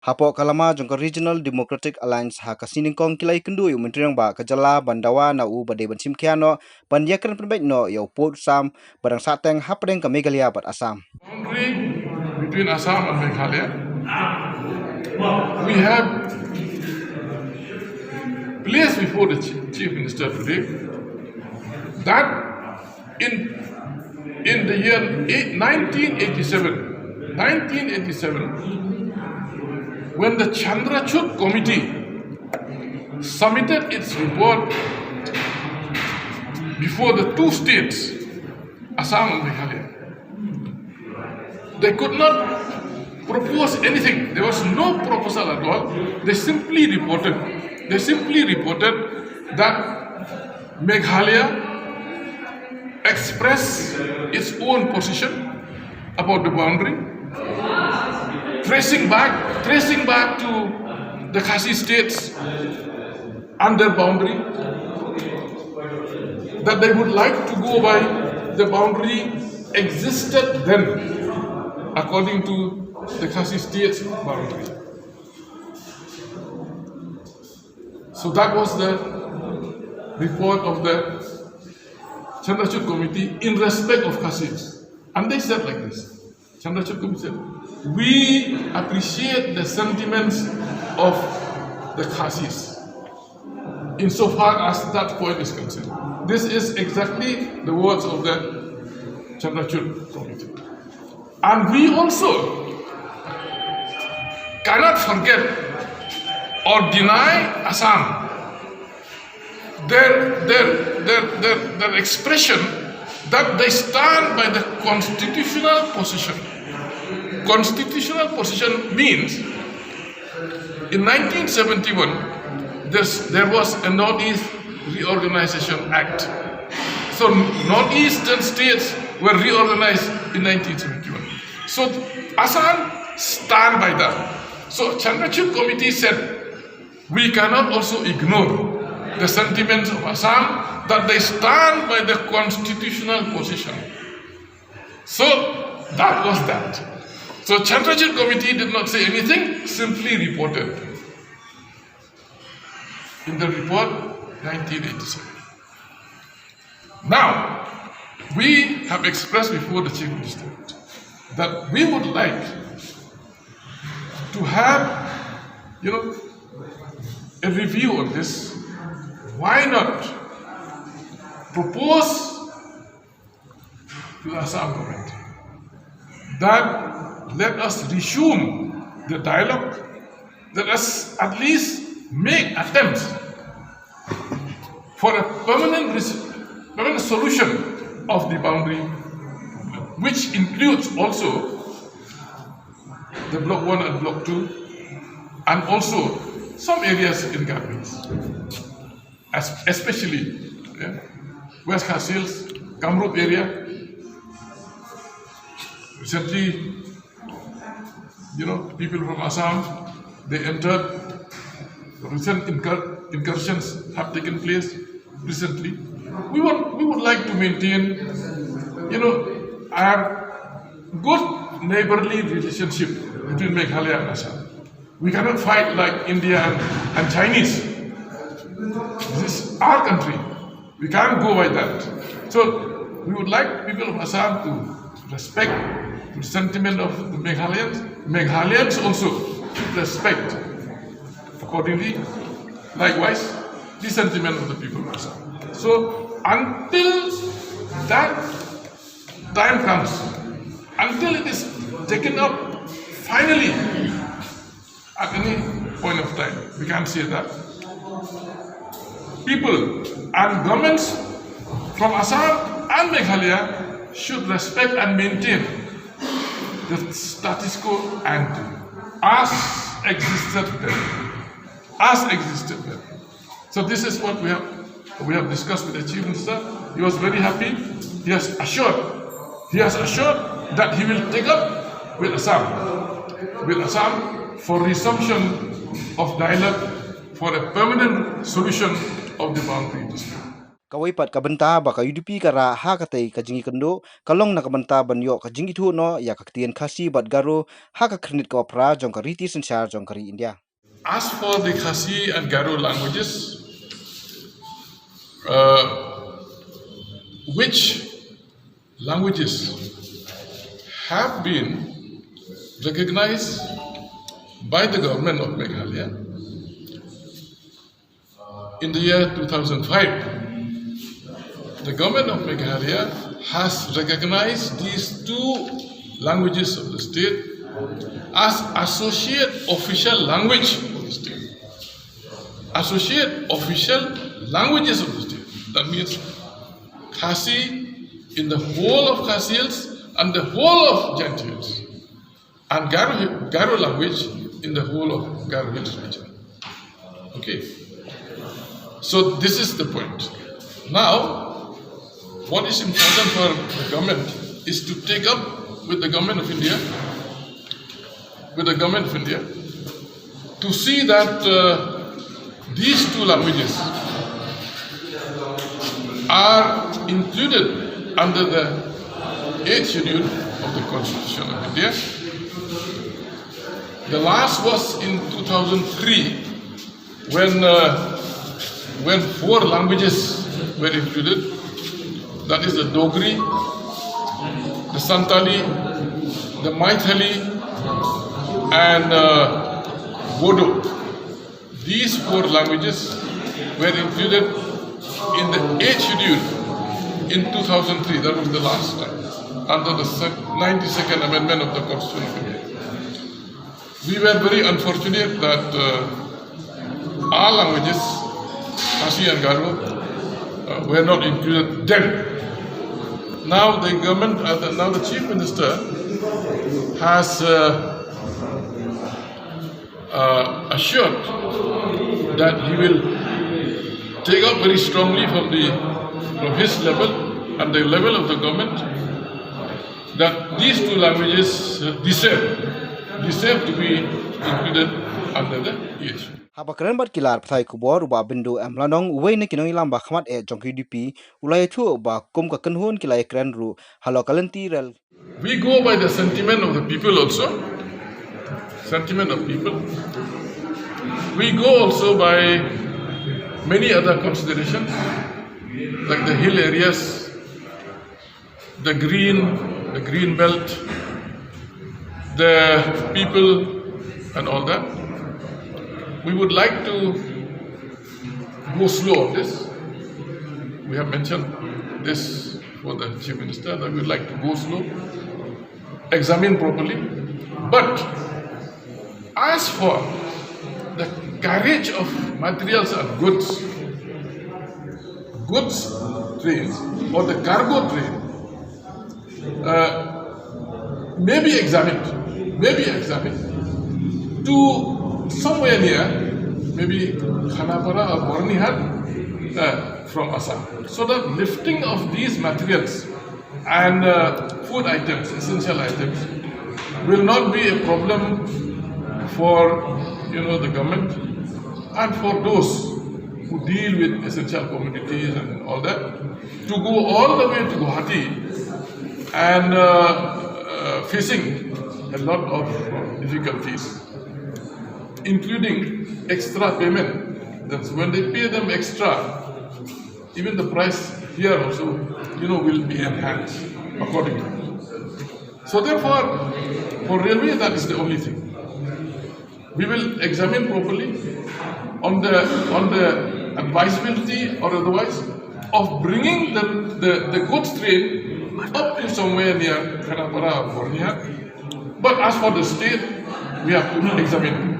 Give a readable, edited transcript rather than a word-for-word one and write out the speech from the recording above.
Hapo kalama jongko Regional Democratic Alliance ha kasiningkong kilai kendu yu menteriang ba kajala bandawa na u bade bansim kiano banyakan penbaik no yau pot sam barang sateng hapdeng ke Meghalaya bat Assam. Boundary between Assam and Meghalaya, we have placed before the Chief Minister today that in the year 1987, when the Chandrachud Committee submitted its report before the two states, Assam and Meghalaya, they could not propose anything. There was no proposal at all. They simply reported that Meghalaya expressed its own position about the boundary, tracing back to the Khasi states and their boundary, that they would like to go by the boundary existed then according to the Khasi states boundary. So that was the report of the Chandrachud Committee in respect of Khasis. And they said like this, Chandrachud Committee said, we appreciate the sentiments of the Khasis insofar as that point is concerned. This is exactly the words of the Chandrachud Committee. And we also cannot forget or deny Assam their expression that they stand by the constitutional position. Constitutional position means in 1971 there was a Northeast Reorganization Act. So Northeastern states were reorganized in 1971. So Assam stand by that. So Chandrachud Committee said we cannot also ignore the sentiments of Assam that they stand by the constitutional position. So that was that. So Chandrachud Committee did not say anything, simply reported in the report 1987. Now, we have expressed before the Chief Minister that we would like to have, a review on this. Why not propose to the Assam government that let us resume the dialogue, let us at least make attempts for a permanent solution of the boundary, which includes also the Block 1 and Block 2, and also some areas in Garbis, especially West Khas Hills, Kamrup area. Recently, people from Assam, they entered. Recent incursions have taken place recently. We would like to maintain, our good neighborly relationship between Meghalaya and Assam. We cannot fight like India and Chinese. This is our country. We can't go by that. So we would like people of Assam to respect the sentiment of the Meghalayans. Meghalayans also should respect accordingly, likewise, the sentiment of the people of Assam. So until that time comes, until it is taken up finally at any point of time, we can't say that, people and governments from Assam and Meghalaya should respect and maintain the status quo ante as existed then. So this is what we have discussed with the Chief Minister. He was very happy. He has assured that he will take up with Assam for resumption of dialogue for a permanent solution of the boundary dispute. Kawai pat kabenta ba ka UDP kara ha katai ka jingi kendo kalong na kabenta banyo ka jingi thu no ya ka tien khasi bat garo ha ka kredit ka pra jong ka riti senchar jong kari India. As for the Khasi and Garo languages, which languages have been recognized by the government of Meghalaya in the year 2005. The government of Meghalaya has recognized these two languages of the state as associate official language of the state. Associate official languages of the state. That means Khasi in the whole of Khasi Hills and the whole of Jant Hills, and Garo language in the whole of Garo Hills region. Okay. So this is the point. Now, what is important for the government is to take up with the government of India, to see that these two languages are included under the 8th schedule of the Constitution of India. The last was in 2003 when 4 languages were included. That is the Dogri, the Santali, the Maithili, and Bodo. These 4 languages were included in the 8th schedule in 2003. That was the last time, under the 92nd Amendment of the Constitution of India. We were very unfortunate that our languages, Khasi and Garo, were not included then. Now the government, now the Chief Minister has assured that he will take up very strongly from his level and the level of the government that these 2 languages deserve to be included under the EH. Habakran bat kilar pthai kubor ba bindu amlanong uwei ne kinoi lamba khmat e jong UDP ulai thu ba kum ka kanhun kilai kran ru halo kalanti rel. We go by the sentiment of the people also. Sentiment of people. We go also by many other considerations, like the hill areas, the green belt, the people, and all that. We would like to go slow on this. We have mentioned this for the Chief Minister, that we would like to go slow, examine properly. But as for the carriage of materials and goods trains or the cargo train may be examined to somewhere near, maybe Khanapara or Bornihar from Assam. So that lifting of these materials and food items, essential items, will not be a problem for the government and for those who deal with essential commodities and all that, to go all the way to Guwahati and facing a lot of difficulties, including extra payment. That's when they pay them extra, even the price here also, will be enhanced accordingly. So therefore, for railway, that is the only thing. We will examine properly on the advisability or otherwise of bringing the goods train up to somewhere near Khanapara or Bornihar. But as for the state, we have to examine